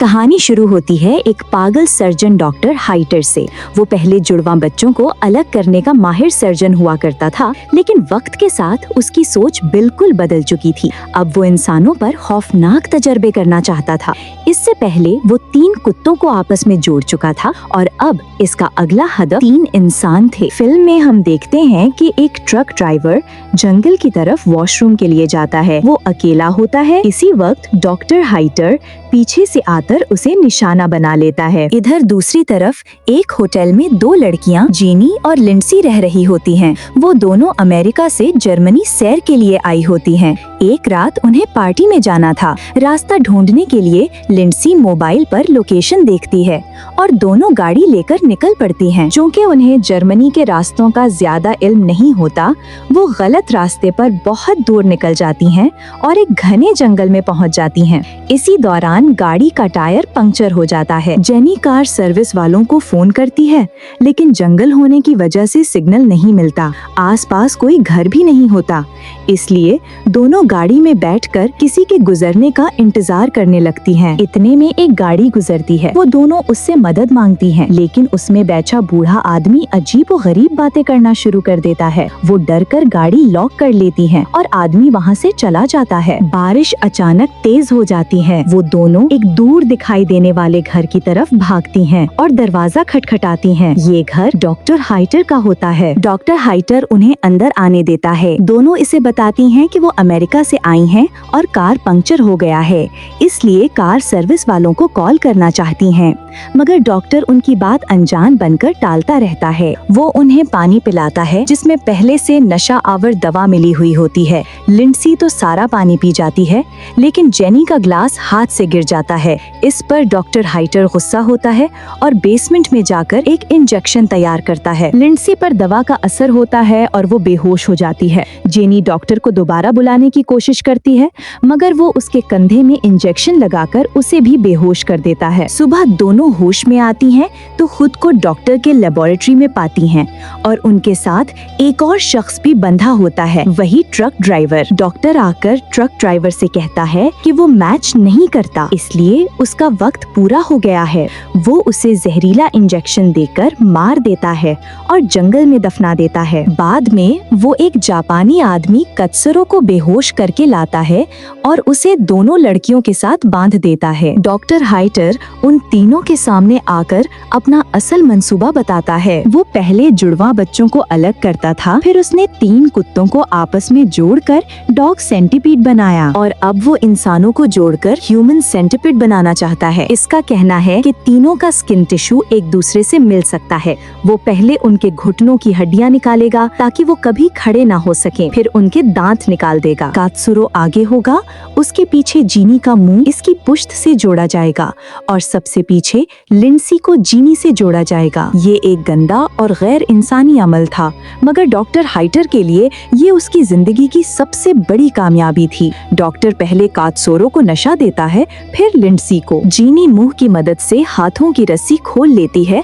कहानी शुरू होती है एक पागल सर्जन डॉक्टर हाइटर से। वो पहले जुड़वा बच्चों को अलग करने का माहिर सर्जन हुआ करता था, लेकिन वक्त के साथ उसकी सोच बिल्कुल बदल चुकी थी। अब वो इंसानों पर खौफनाक तजर्बे करना चाहता था। इससे पहले वो 3 कुत्तों को आपस में जोड़ चुका था और अब इसका अगला हदफ 3 इंसान थे। फिल्म में हम देखते हैं कि एक ट्रक ड्राइवर जंगल की तरफ वॉशरूम के लिए जाता है। वो अकेला होता है। इसी वक्त डॉक्टर हाइटर पीछे से आकर उसे निशाना बना लेता है। इधर दूसरी तरफ एक होटल में 2 लड़कियां जेनी और लिंडसी रह रही होती हैं। वो दोनों अमेरिका से जर्मनी सैर के लिए आई होती हैं। एक रात उन्हें पार्टी में जाना था। रास्ता ढूंढने के लिए लिंडसी मोबाइल पर लोकेशन देखती है और दोनों गाड़ी लेकर निकल पड़ती हैं। चूँकि उन्हें जर्मनी के रास्तों का ज्यादा इल्म नहीं होता, वो गलत रास्ते पर बहुत दूर निकल जाती हैं और एक घने जंगल में पहुंच जाती हैं। इसी दौरान गाड़ी का टायर पंक्चर हो जाता है। जेनी कार सर्विस वालों को फोन करती है, लेकिन जंगल होने की वजह से सिग्नल नहीं मिलता। आसपास कोई घर भी नहीं होता, इसलिए दोनों गाड़ी में बैठकर किसी के गुजरने का इंतजार करने लगती हैं। इतने में एक गाड़ी गुजरती है। वो दोनों उससे मदद मांगती हैं, लेकिन उसमें बैठा बूढ़ा आदमी अजीब और गरीब बातें करना शुरू कर देता है। वो डरकर गाड़ी लॉक कर लेती हैं और आदमी वहाँ से चला जाता है। बारिश अचानक तेज हो जाती है। वो दोनों एक दूर दिखाई देने वाले घर की तरफ भागती हैं और दरवाजा खटखटाती हैं। ये घर डॉक्टर हाइटर का होता है। डॉक्टर हाइटर उन्हें अंदर आने देता है। दोनों इसे बताती हैं कि वो अमेरिका से आई हैं और कार पंक्चर हो गया है, इसलिए कार सर्विस वालों को कॉल करना चाहती हैं। मगर डॉक्टर उनकी बात अनजान बनकर टालता रहता है। वो उन्हें पानी पिलाता है जिसमें पहले से नशा आवर दवा मिली हुई होती है। लिंडसी तो सारा पानी पी जाती है, लेकिन जेनी का ग्लास हाथ से गिर जाता है। इस पर डॉक्टर हाइटर गुस्सा होता है और बेसमेंट में जाकर एक इंजेक्शन तैयार करता है। लिंडसी पर दवा का असर होता है और वो बेहोश हो जाती है। जेनी डॉक्टर को दोबारा बुलाने की कोशिश करती है, मगर वो उसके कंधे में इंजेक्शन लगाकर उसे भी बेहोश कर देता है। सुबह दोनों होश में आती हैं तो खुद को डॉक्टर के लेबोरेटरी में पाती हैं और उनके साथ एक और शख्स भी बंधा होता है, वही ट्रक ड्राइवर। डॉक्टर आकर ट्रक ड्राइवर से कहता है कि वो मैच नहीं करता, इसलिए उसका वक्त पूरा हो गया है। वो उसे जहरीला इंजेक्शन देकर मार देता है और जंगल में दफना देता है। बाद में वो एक जापानी आदमी कत्सरो को बेहोश करके लाता है और उसे दोनों लड़कियों के साथ बांध देता है। डॉक्टर हाइटर उन तीनों के सामने आकर अपना असल मंसूबा बताता है। वो पहले जुड़वा बच्चों को अलग करता था, फिर उसने 3 कुत्तों को आपस में जोड़कर डॉग सेंटीपीड बनाया और अब वो इंसानों को जोड़कर ह्यूमन सेंटीपीड बनाना चाहता है। इसका कहना है कि तीनों का स्किन टिश्यू एक दूसरे से मिल सकता है। वो पहले उनके घुटनों की हड्डियां निकालेगा ताकि वो कभी खड़े ना हो सके, फिर उनके दांत निकाल देगा। कात्सुरो आगे होगा, उसके पीछे जीनी का मुंह इसकी पुश्त से जोड़ा जाएगा और सबसे पीछे लिंडसी को जीनी से जोड़ा जाएगा। ये एक गंदा और गैर इंसानी अमल था, मगर डॉक्टर हाइटर के लिए ये उसकी जिंदगी की सबसे बड़ी कामयाबी थी। डॉक्टर पहले कात्सुरो को नशा देता है, फिर लिंडसी को। जीनी मुंह की मदद से हाथों की रस्सी खोल लेती है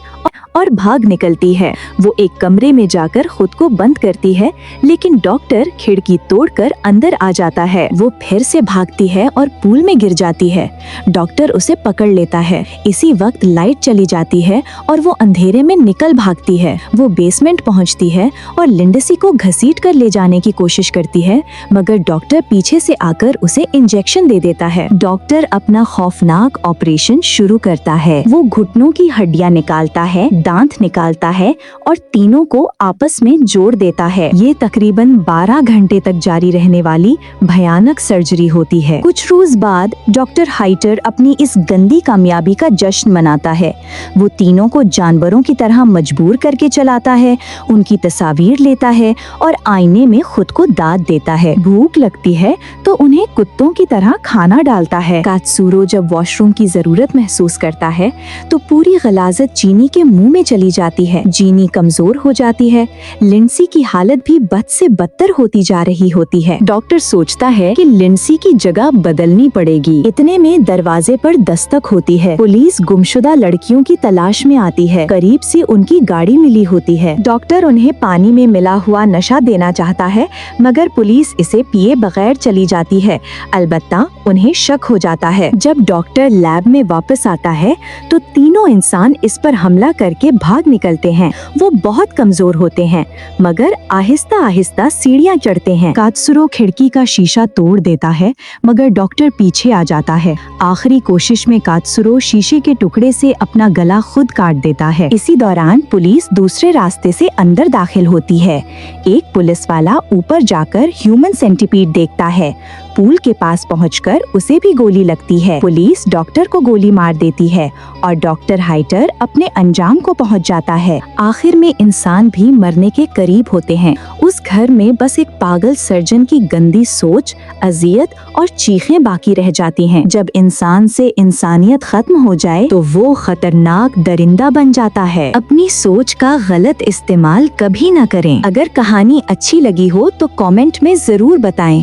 और भाग निकलती है। वो एक कमरे में जाकर खुद को बंद करती है, लेकिन डॉक्टर खिड़की तोड़कर अंदर आ जाता है। वो फिर से भागती है और पूल में गिर जाती है। डॉक्टर उसे पकड़ लेता है। इसी वक्त लाइट चली जाती है और वो अंधेरे में निकल भागती है। वो बेसमेंट पहुंचती है और लिंडसी को घसीट कर ले जाने की कोशिश करती है, मगर डॉक्टर पीछे से आकर उसे इंजेक्शन दे देता है। डॉक्टर अपना खौफनाक ऑपरेशन शुरू करता है। वो घुटनों की हड्डियां निकालता है, दांत निकालता है और तीनों को आपस में जोड़ देता है। ये तकरीबन 12 घंटे तक जारी रहने वाली भयानक सर्जरी होती है। कुछ रोज बाद डॉक्टर हाइटर अपनी इस गंदी कामयाबी का जश्न मनाता है। वो तीनों को जानवरों की तरह मजबूर करके चलाता है, उनकी तस्वीर लेता है और आईने में खुद को दाद देता है। भूख लगती है तो उन्हें कुत्तों की तरह खाना डालता है। कात्सुरो जब वॉशरूम की जरूरत महसूस करता है तो पूरी गलाजत चीनी के मुंह मुंह में चली जाती है। जीनी कमजोर हो जाती है। लिंडसी की हालत भी बद से बदतर होती जा रही होती है। डॉक्टर सोचता है कि लिंडसी की जगह बदलनी पड़ेगी। इतने में दरवाजे पर दस्तक होती है। पुलिस गुमशुदा लड़कियों की तलाश में आती है। करीब से उनकी गाड़ी मिली होती है। डॉक्टर उन्हें पानी में मिला हुआ नशा देना चाहता है, मगर पुलिस इसे पिए बगैर चली जाती है। अलबत्ता उन्हें शक हो जाता है। जब डॉक्टर लैब में वापस आता है तो तीनों इंसान इस पर हमला करके भाग निकलते हैं। वो बहुत कमजोर होते हैं, मगर आहिस्ता आहिस्ता सीढ़ियाँ चढ़ते हैं। कात्सुरो खिड़की का शीशा तोड़ देता है, मगर डॉक्टर पीछे आ जाता है। आखिरी कोशिश में कात्सुरो शीशे के टुकड़े से अपना गला खुद काट देता है। इसी दौरान पुलिस दूसरे रास्ते से अंदर दाखिल होती है। एक पुलिस वाला ऊपर जाकर ह्यूमन सेंटीपीड देखता है। पूल के पास पहुंचकर उसे भी गोली लगती है। पुलिस डॉक्टर को गोली मार देती है और डॉक्टर हाइटर अपने अंजाम को पहुंच जाता है। आखिर में इंसान भी मरने के करीब होते हैं। उस घर में बस एक पागल सर्जन की गंदी सोच, अजियत और चीखें बाकी रह जाती हैं। जब इंसान से इंसानियत खत्म हो जाए तो वो खतरनाक दरिंदा बन जाता है। अपनी सोच का गलत इस्तेमाल कभी न करें। अगर कहानी अच्छी लगी हो तो कमेंट में जरूर बताएं।